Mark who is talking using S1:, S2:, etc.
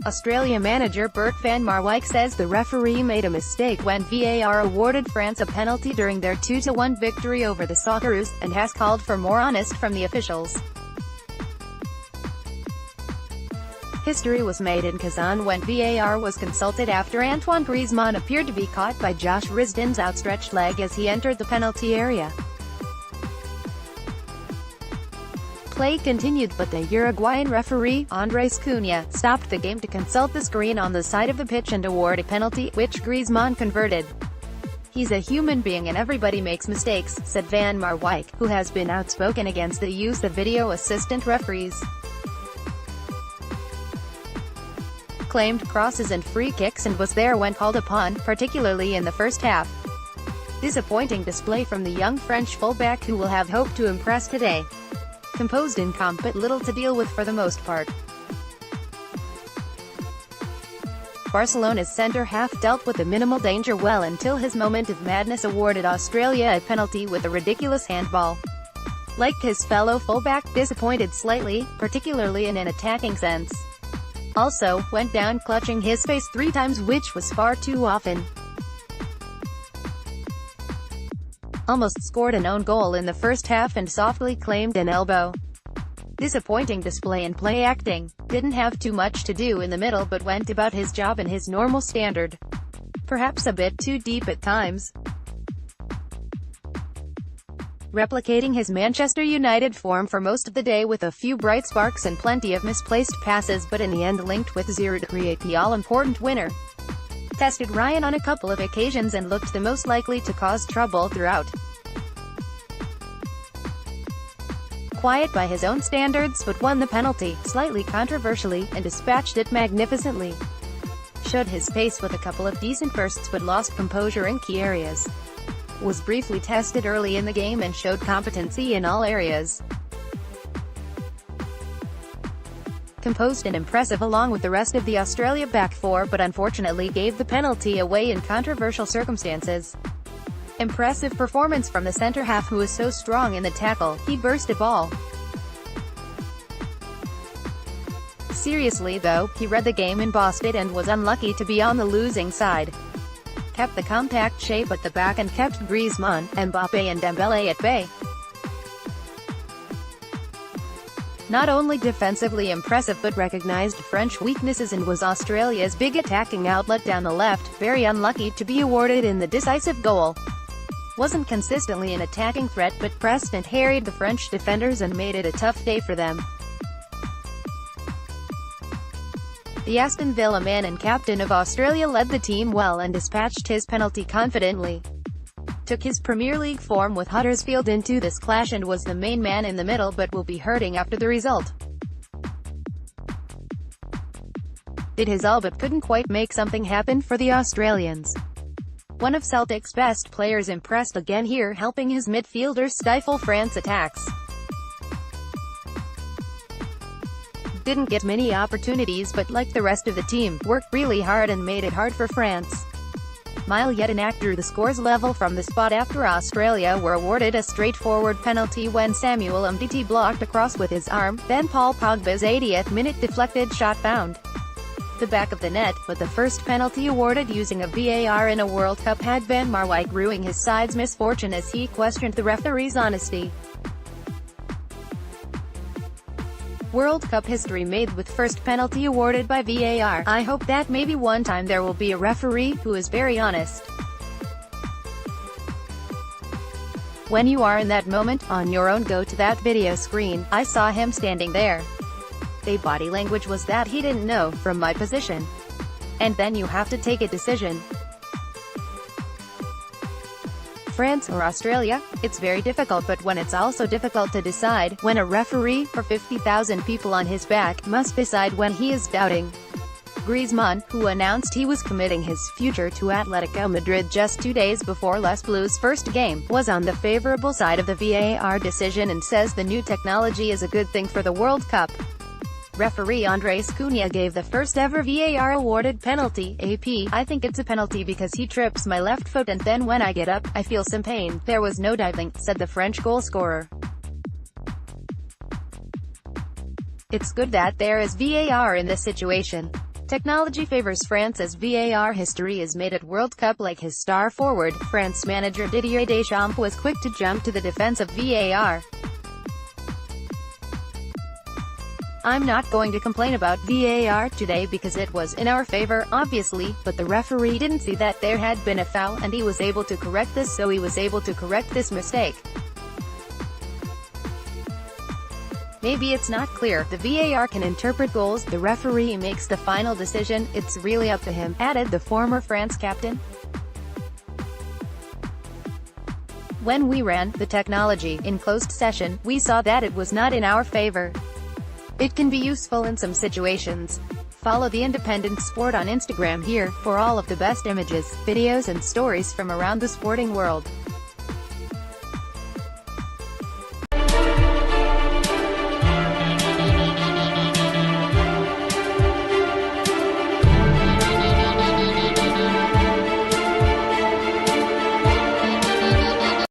S1: Australia manager Bert van Marwijk says the referee made a mistake when VAR awarded France a penalty during their 2-1 victory over the Socceroos, and has called for more honesty from the officials. History was made in Kazan when VAR was consulted after Antoine Griezmann appeared to be caught by Josh Risdon's outstretched leg as he entered the penalty area. Play continued, but the Uruguayan referee, Andres Cunha, stopped the game to consult the screen on the side of the pitch and award a penalty, which Griezmann converted. "He's a human being and everybody makes mistakes," said Van Marwijk, who has been outspoken against the use of video assistant referees. Claimed crosses and free kicks and was there when called upon, particularly in the first half. Disappointing display from the young French fullback who will have hope to impress today. Composed and calm, but little to deal with for the most part. Barcelona's centre-half dealt with the minimal danger well until his moment of madness awarded Australia a penalty with a ridiculous handball. Like his fellow fullback, disappointed slightly, particularly in an attacking sense. Also, went down clutching his face 3 times, which was far too often. Almost scored an own goal in the first half and softly claimed an elbow. Disappointing display and play acting. Didn't have too much to do in the middle but went about his job in his normal standard. Perhaps a bit too deep at times. Replicating his Manchester United form for most of the day with a few bright sparks and plenty of misplaced passes, but in the end linked with zero to create the all-important winner. Tested Ryan on a couple of occasions and looked the most likely to cause trouble throughout. Quiet by his own standards, but won the penalty, slightly controversially, and dispatched it magnificently. Showed his pace with a couple of decent bursts but lost composure in key areas. Was briefly tested early in the game and showed competency in all areas. Composed and impressive along with the rest of the Australia back four, but unfortunately gave the penalty away in controversial circumstances. Impressive performance from the centre-half who is so strong in the tackle. He burst a ball. Seriously though, he read the game and bossed it and was unlucky to be on the losing side. Kept the compact shape at the back and kept Griezmann, Mbappe and Dembele at bay. Not only defensively impressive but recognized French weaknesses and was Australia's big attacking outlet down the left, very unlucky to be awarded in the decisive goal. Wasn't consistently an attacking threat but pressed and harried the French defenders and made it a tough day for them. The Aston Villa man and captain of Australia led the team well and dispatched his penalty confidently. Took his Premier League form with Huddersfield into this clash and was the main man in the middle but will be hurting after the result. Did his all but couldn't quite make something happen for the Australians. One of Celtic's best players impressed again here, helping his midfielders stifle France attacks. Didn't get many opportunities but like the rest of the team, worked really hard and made it hard for France. Mile Jedinak drew the scores level from the spot after Australia were awarded a straightforward penalty when Samuel Umtiti blocked a cross with his arm, then Paul Pogba's 80th minute deflected shot found the back of the net, but the first penalty awarded using a VAR in a World Cup had Van Marwijk ruining his side's misfortune as he questioned the referee's honesty. World Cup history made with first penalty awarded by VAR. I hope that maybe one time there will be a referee who is very honest. When you are in that moment, on your own, go to that video screen. I saw him standing there. The body language was that he didn't know, from my position. And then you have to take a decision. France or Australia? It's very difficult, but when it's also difficult to decide, when a referee, for 50,000 people on his back, must decide when he is doubting. Griezmann, who announced he was committing his future to Atletico Madrid just 2 days before Les Blues' first game, was on the favorable side of the VAR decision and says the new technology is a good thing for the World Cup. Referee Andres Cunha gave the first ever VAR awarded penalty. AP, I think it's a penalty because he trips my left foot and then when I get up, I feel some pain. There was no diving, said the French goalscorer. It's good that there is VAR in this situation. Technology favors France as VAR history is made at World Cup like his star forward. France manager Didier Deschamps was quick to jump to the defense of VAR. I'm not going to complain about VAR today because it was in our favor, obviously, but the referee didn't see that there had been a foul and he was able to correct this, so he was able to correct this mistake. Maybe it's not clear. The VAR can interpret goals, the referee makes the final decision, it's really up to him, added the former France captain. When we ran the technology in closed session, we saw that it was not in our favor. It can be useful in some situations. Follow The Independent Sport on Instagram here, for all of the best images, videos and stories from around the sporting world.